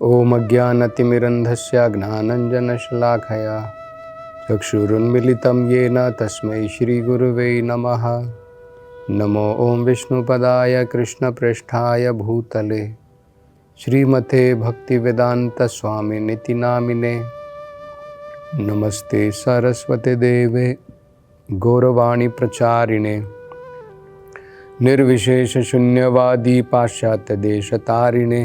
ओम अज्ञानतिमिरन्धस्य ज्ञानाञ्जनशलाकया चक्षुरुन्मीलितं येन तस्मै श्रीगुरुवे नमः। नमो ओम विष्णुपदाय कृष्णप्रेष्ठाय भूतले श्रीमते भक्तिवेदांत स्वामिनिति नामिने। नमस्ते सरस्वते देवे गौरवाणी प्रचारिणे निर्विशेष शून्यवादी पाश्चात्य देशतारिणे।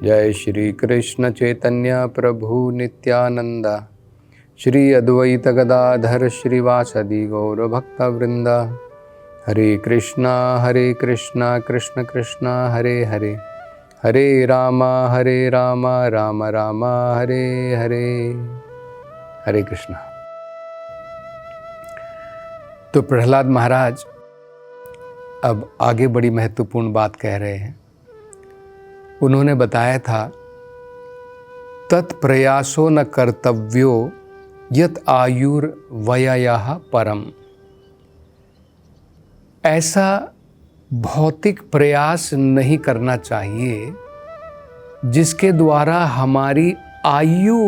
जय श्री कृष्ण चैतन्य प्रभु नित्यानंद श्री अद्वैत गदाधर श्रीवासदि गौर भक्तवृंद। हरे कृष्णा कृष्ण कृष्णा हरे हरे, हरे राम राम राम हरे हरे। हरे कृष्णा। तो प्रहलाद महाराज अब आगे बड़ी महत्वपूर्ण बात कह रहे हैं। उन्होंने बताया था तत्प्रयासो न कर्तव्यो यत आयुर्व्ययः परम। ऐसा भौतिक प्रयास नहीं करना चाहिए जिसके द्वारा हमारी आयु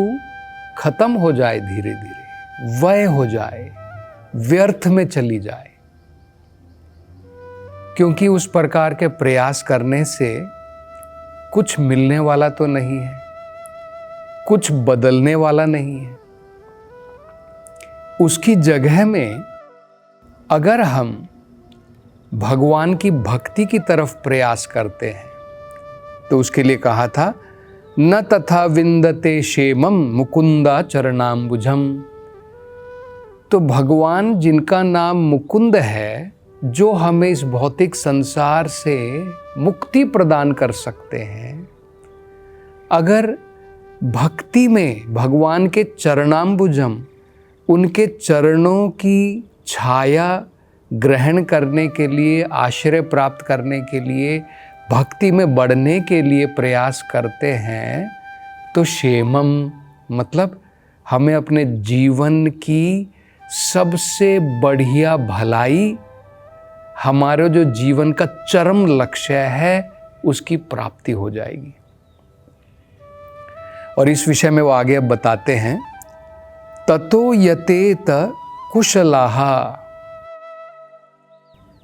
खत्म हो जाए, धीरे धीरे व्यय हो जाए, व्यर्थ में चली जाए। क्योंकि उस प्रकार के प्रयास करने से कुछ मिलने वाला तो नहीं है, कुछ बदलने वाला नहीं है। उसकी जगह में अगर हम भगवान की भक्ति की तरफ प्रयास करते हैं तो उसके लिए कहा था न तथा विंदते क्षेमम मुकुंदा चरणाम्बुजम। तो भगवान जिनका नाम मुकुंद है, जो हमें इस भौतिक संसार से मुक्ति प्रदान कर सकते हैं, अगर भक्ति में भगवान के चरणाम्बुजम, उनके चरणों की छाया ग्रहण करने के लिए, आश्रय प्राप्त करने के लिए, भक्ति में बढ़ने के लिए प्रयास करते हैं तो क्षेमम मतलब हमें अपने जीवन की सबसे बढ़िया भलाई, हमारे जो जीवन का चरम लक्ष्य है, उसकी प्राप्ति हो जाएगी। और इस विषय में वो आगे अब बताते हैं ततो यतेत कुशलाः।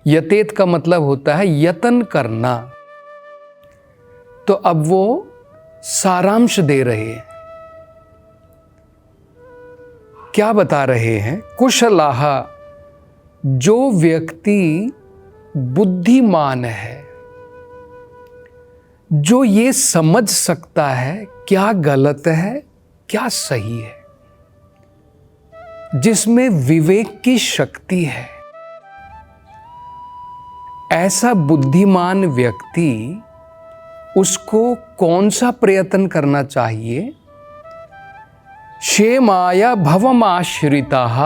यतेत का मतलब होता है यतन करना। तो अब वो सारांश दे रहे हैं। क्या बता रहे हैं? कुशलाः, जो व्यक्ति बुद्धिमान है, जो ये समझ सकता है क्या गलत है क्या सही है, जिसमें विवेक की शक्ति है, ऐसा बुद्धिमान व्यक्ति, उसको कौन सा प्रयत्न करना चाहिए? क्षेमाय भवमाश्रिताः।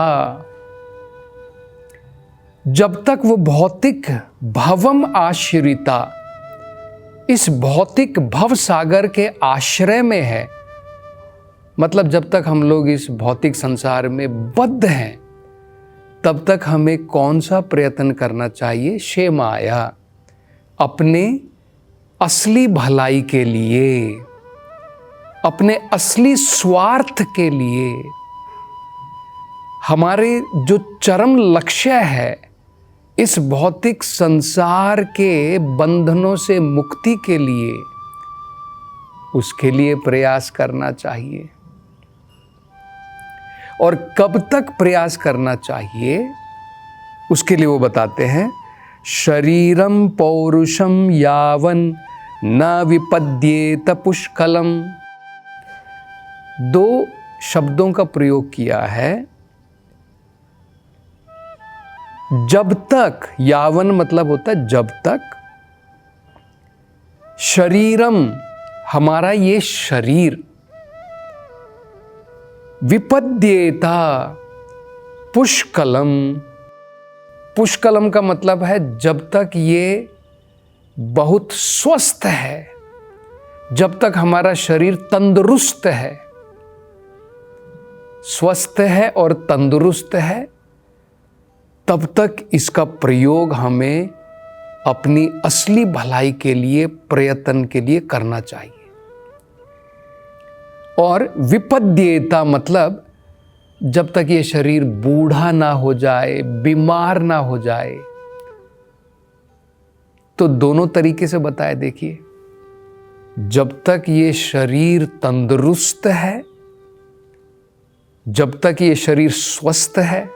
जब तक वो भौतिक भवम आश्रिता, इस भौतिक भव सागर के आश्रय में है, मतलब जब तक हम लोग इस भौतिक संसार में बद्ध हैं, तब तक हमें कौन सा प्रयत्न करना चाहिए? क्षेमाय, अपने असली भलाई के लिए, अपने असली स्वार्थ के लिए, हमारे जो चरम लक्ष्य है, इस भौतिक संसार के बंधनों से मुक्ति के लिए, उसके लिए प्रयास करना चाहिए। और कब तक प्रयास करना चाहिए, उसके लिए वो बताते हैं शरीरम पौरुषम यावन न विपद्येत पुष्कलम। दो शब्दों का प्रयोग किया है। जब तक, यावन मतलब होता है जब तक, शरीरम हमारा ये शरीर, विपद्येता पुष्कलम, पुष्कलम का मतलब है जब तक ये बहुत स्वस्थ है, जब तक हमारा शरीर तंदुरुस्त है, स्वस्थ है और तंदुरुस्त है, तब तक इसका प्रयोग हमें अपनी असली भलाई के लिए, प्रयत्न के लिए करना चाहिए। और विपद्येता मतलब जब तक ये शरीर बूढ़ा ना हो जाए, बीमार ना हो जाए। तो दोनों तरीके से बताया, देखिए, जब तक ये शरीर तंदुरुस्त है, जब तक ये शरीर स्वस्थ है,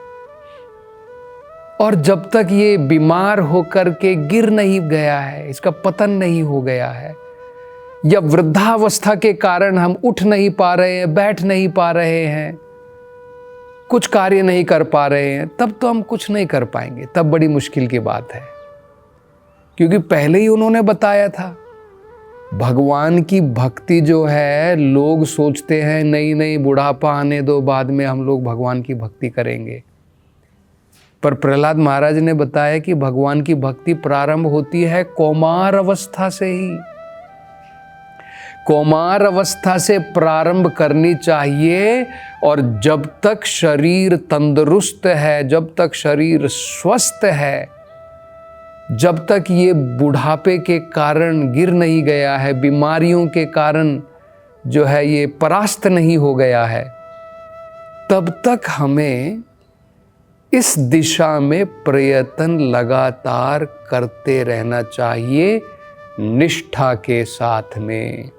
और जब तक ये बीमार होकर के गिर नहीं गया है, इसका पतन नहीं हो गया है, या वृद्धावस्था के कारण हम उठ नहीं पा रहे हैं, बैठ नहीं पा रहे हैं, कुछ कार्य नहीं कर पा रहे हैं, तब तो हम कुछ नहीं कर पाएंगे। तब बड़ी मुश्किल की बात है, क्योंकि पहले ही उन्होंने बताया था, भगवान की भक्ति जो है, लोग सोचते हैं नहीं नहीं बुढ़ापा आने दो, बाद में हम लोग भगवान की भक्ति करेंगे। पर प्रहलाद महाराज ने बताया कि भगवान की भक्ति प्रारंभ होती है कौमार अवस्था से ही। कौमार अवस्था से प्रारंभ करनी चाहिए, और जब तक शरीर तंदुरुस्त है, जब तक शरीर स्वस्थ है, जब तक ये बुढ़ापे के कारण गिर नहीं गया है, बीमारियों के कारण जो है ये परास्त नहीं हो गया है, तब तक हमें इस दिशा में प्रयत्न लगातार करते रहना चाहिए, निष्ठा के साथ में।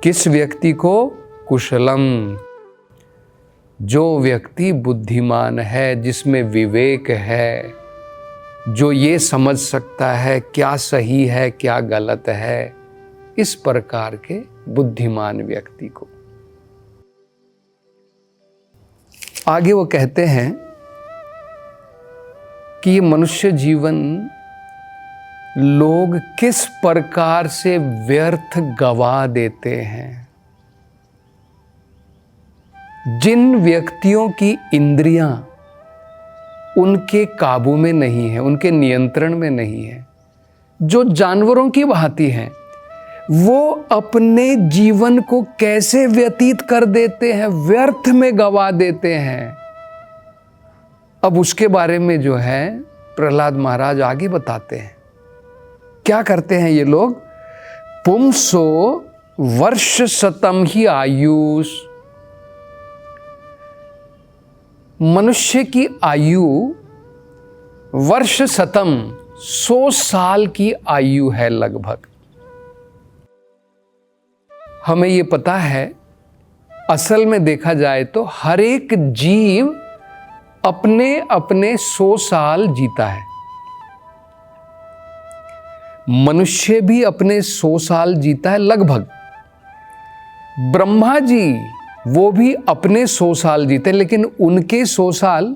किस व्यक्ति को? कुशलम, जो व्यक्ति बुद्धिमान है, जिसमें विवेक है, जो ये समझ सकता है क्या सही है क्या गलत है, इस प्रकार के बुद्धिमान व्यक्ति को। आगे वो कहते हैं कि ये मनुष्य जीवन लोग किस प्रकार से व्यर्थ गवा देते हैं। जिन व्यक्तियों की इंद्रियां उनके काबू में नहीं है, उनके नियंत्रण में नहीं है, जो जानवरों की भांति हैं, वो अपने जीवन को कैसे व्यतीत कर देते हैं, व्यर्थ में गवा देते हैं। अब उसके बारे में जो है प्रहलाद महाराज आगे बताते हैं। क्या करते हैं ये लोग? पुंसो वर्ष शतम ही आयुष, मनुष्य की आयु वर्ष शतम 100 साल की आयु है लगभग। हमें ये पता है, असल में देखा जाए तो हर एक जीव अपने अपने 100 साल जीता है। मनुष्य भी अपने 100 साल जीता है लगभग। ब्रह्मा जी वो भी अपने 100 साल जीते, लेकिन उनके 100 साल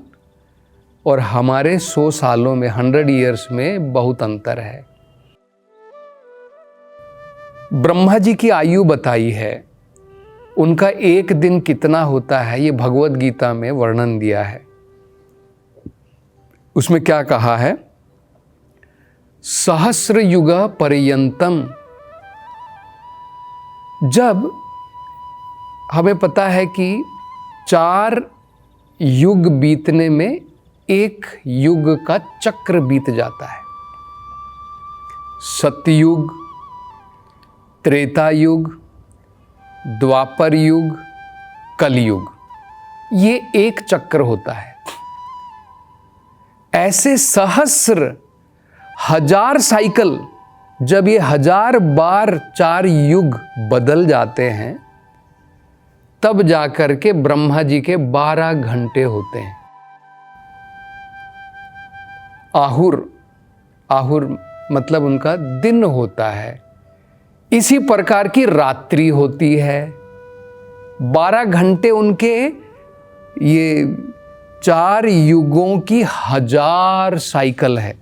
और हमारे 100 सालों में, 100 ईयर्स में बहुत अंतर है। ब्रह्मा जी की आयु बताई है, उनका एक दिन कितना होता है ये भगवत गीता में वर्णन दिया है। उसमें क्या कहा है? सहस्र युग पर्यंतम। जब हमें पता है कि 4 युग बीतने में एक युग का चक्र बीत जाता है। सतयुग, त्रेता युग, द्वापर युग, कलयुग, ये एक चक्र होता है। ऐसे सहस्र, 1000 साइकिल, जब ये 1000 बार 4 युग बदल जाते हैं, तब जाकर के ब्रह्मा जी के 12 घंटे होते हैं। आहुर मतलब उनका दिन होता है। इसी प्रकार की रात्रि होती है। 12 घंटे उनके ये 4 युगों की 1000 साइकिल है,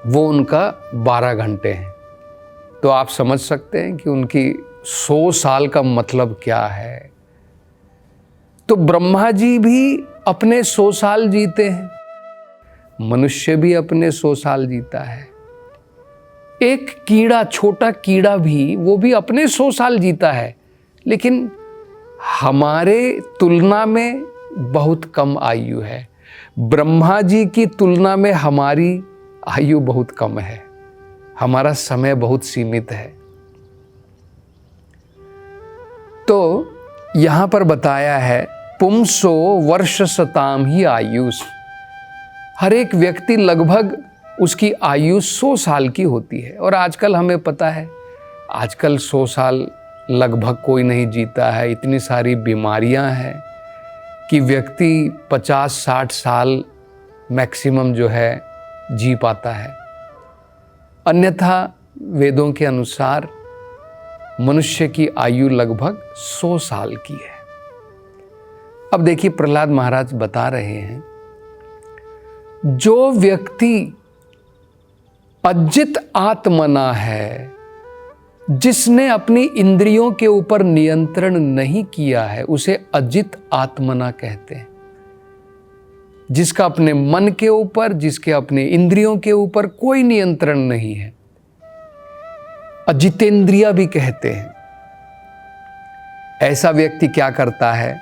वो उनका 12 घंटे हैं। तो आप समझ सकते हैं कि उनकी 100 साल का मतलब क्या है। तो ब्रह्मा जी भी अपने 100 साल जीते हैं, मनुष्य भी अपने 100 साल जीता है। एक कीड़ा, छोटा कीड़ा भी, वो भी अपने 100 साल जीता है, लेकिन हमारे तुलना में बहुत कम आयु है। ब्रह्मा जी की तुलना में हमारी आयु बहुत कम है, हमारा समय बहुत सीमित है। तो यहाँ पर बताया है पुंसो वर्ष शताम ही आयुष। हर एक व्यक्ति लगभग उसकी आयु 100 साल की होती है। और आजकल हमें पता है, आजकल 100 साल लगभग कोई नहीं जीता है। इतनी सारी बीमारियां हैं कि व्यक्ति 50-60 साल मैक्सिमम जो है जी पाता है। अन्यथा वेदों के अनुसार मनुष्य की आयु लगभग 100 साल की है। अब देखिए प्रहलाद महाराज बता रहे हैं, जो व्यक्ति अजित आत्मना है, जिसने अपनी इंद्रियों के ऊपर नियंत्रण नहीं किया है, उसे अजित आत्मना कहते हैं। जिसका अपने मन के ऊपर, जिसके अपने इंद्रियों के ऊपर कोई नियंत्रण नहीं है, अजितेंद्रिय भी कहते हैं। ऐसा व्यक्ति क्या करता है?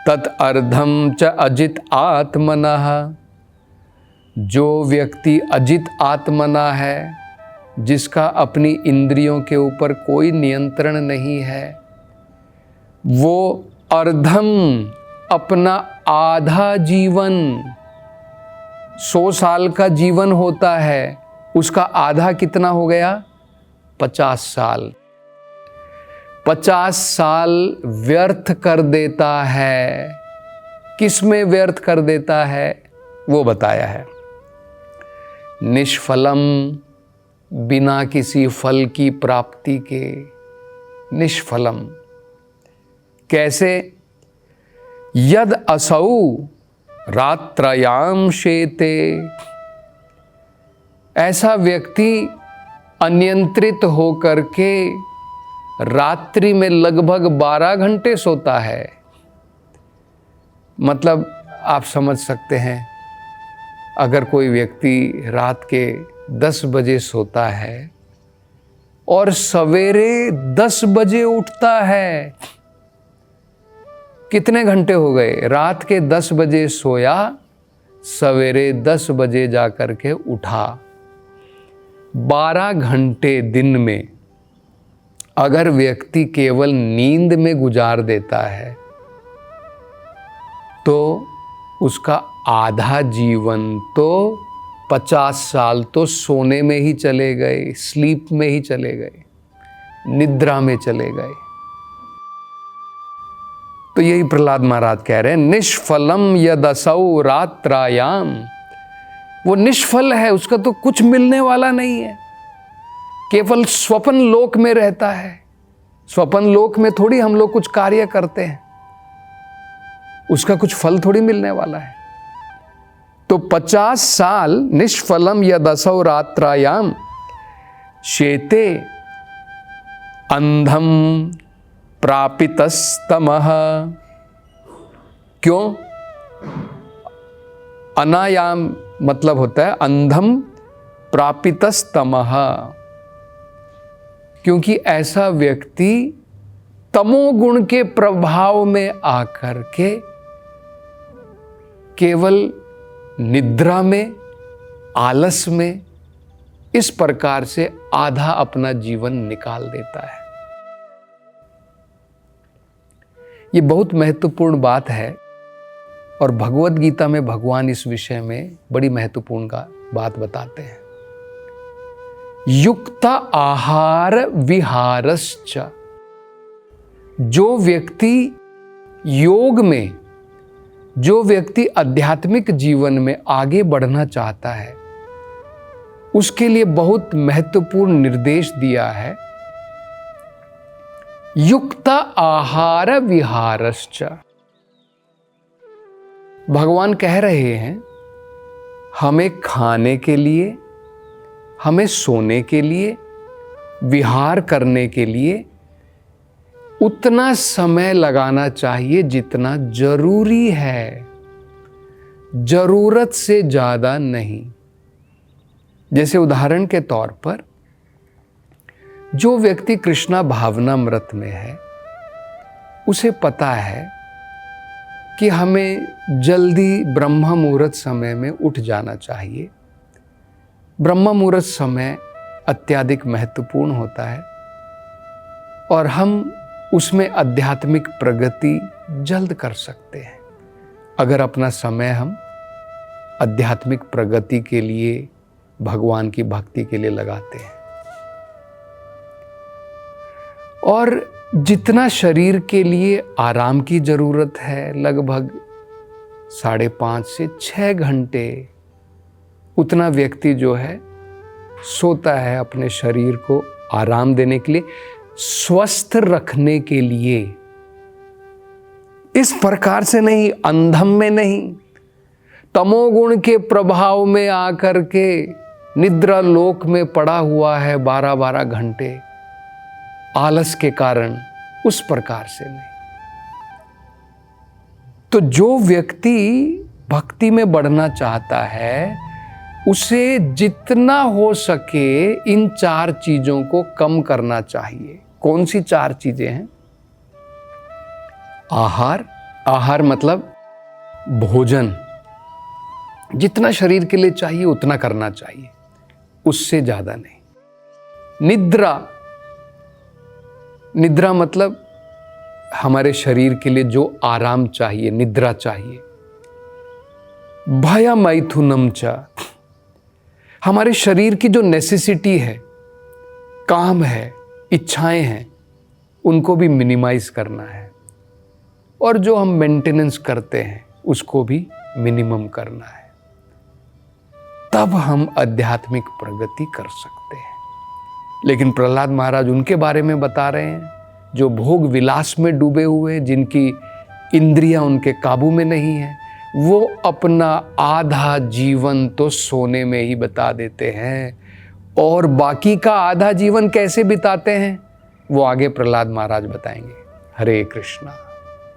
तत् अर्धम च अजित आत्मनः। जो व्यक्ति अजित आत्मना है, जिसका अपनी इंद्रियों के ऊपर कोई नियंत्रण नहीं है, वो अर्धम अपना आधा जीवन, 100 साल का जीवन होता है, उसका आधा कितना हो गया? 50 साल। 50 साल व्यर्थ कर देता है। किस में व्यर्थ कर देता है वो बताया है। निष्फलम, बिना किसी फल की प्राप्ति के, निष्फलम। कैसे? यद असौ रात्रयाम शेते। ऐसा व्यक्ति अनियंत्रित होकर के रात्रि में लगभग 12 घंटे सोता है। मतलब आप समझ सकते हैं, अगर कोई व्यक्ति रात के 10 बजे सोता है और सवेरे 10 बजे उठता है, कितने घंटे हो गए? रात के 10 बजे सोया, सवेरे 10 बजे जाकर के उठा। 12 घंटे दिन में अगर व्यक्ति केवल नींद में गुजार देता है तो उसका आधा जीवन तो 50 साल तो सोने में ही चले गए, स्लीप में ही चले गए, निद्रा में चले गए। तो यही प्रहलाद महाराज कह रहे हैं, निष्फलम यदसौ रात्रायाम। वो निष्फल है, उसका तो कुछ मिलने वाला नहीं है, केवल स्वप्न लोक में रहता है। स्वप्न लोक में थोड़ी हम लोग कुछ कार्य करते हैं, उसका कुछ फल थोड़ी मिलने वाला है। तो 50 साल निष्फलम यदसौ रात्रायाम शेते अंधम प्रापितस्तमः। क्यों? अनायाम मतलब होता है अंधम प्रापितस्तमः, क्योंकि ऐसा व्यक्ति तमोगुण के प्रभाव में आकर के केवल निद्रा में, आलस में, इस प्रकार से आधा अपना जीवन निकाल देता है। ये बहुत महत्वपूर्ण बात है और भगवद गीता में भगवान इस विषय में बड़ी महत्वपूर्ण बात बताते हैं। युक्त आहार विहारश्च। जो व्यक्ति योग में, जो व्यक्ति आध्यात्मिक जीवन में आगे बढ़ना चाहता है, उसके लिए बहुत महत्वपूर्ण निर्देश दिया है। युक्त आहार विहारश्च। भगवान कह रहे हैं, हमें खाने के लिए, हमें सोने के लिए, विहार करने के लिए उतना समय लगाना चाहिए जितना जरूरी है, जरूरत से ज्यादा नहीं। जैसे उदाहरण के तौर पर जो व्यक्ति कृष्णा भावनामृत में है, उसे पता है कि हमें जल्दी ब्रह्म मुहूर्त समय में उठ जाना चाहिए। ब्रह्म मुहूर्त समय अत्यधिक महत्वपूर्ण होता है और हम उसमें आध्यात्मिक प्रगति जल्द कर सकते हैं अगर अपना समय हम आध्यात्मिक प्रगति के लिए, भगवान की भक्ति के लिए लगाते हैं। और जितना शरीर के लिए आराम की जरूरत है, लगभग 5.5 से 6 घंटे, उतना व्यक्ति जो है सोता है अपने शरीर को आराम देने के लिए, स्वस्थ रखने के लिए। इस प्रकार से नहीं, अंधम में नहीं, तमोगुण के प्रभाव में आकर के निद्रा लोक में पड़ा हुआ है 12-12 घंटे आलस के कारण, उस प्रकार से नहीं। तो जो व्यक्ति भक्ति में बढ़ना चाहता है, उसे जितना हो सके इन 4 चीजों को कम करना चाहिए। कौन सी 4 चीजें हैं? आहार मतलब भोजन, जितना शरीर के लिए चाहिए उतना करना चाहिए, उससे ज्यादा नहीं। निद्रा मतलब हमारे शरीर के लिए जो आराम चाहिए, निद्रा चाहिए। भय मैथुनम च, हमारे शरीर की जो नेसेसिटी है, काम है, इच्छाएं हैं, उनको भी मिनिमाइज करना है। और जो हम मेंटेनेंस करते हैं उसको भी मिनिमम करना है। तब हम आध्यात्मिक प्रगति कर सकते हैं। लेकिन प्रहलाद महाराज उनके बारे में बता रहे हैं जो भोग विलास में डूबे हुए, जिनकी इंद्रियां उनके काबू में नहीं है, वो अपना आधा जीवन तो सोने में ही बिता देते हैं। और बाकी का आधा जीवन कैसे बिताते हैं वो आगे प्रहलाद महाराज बताएंगे। हरे कृष्णा।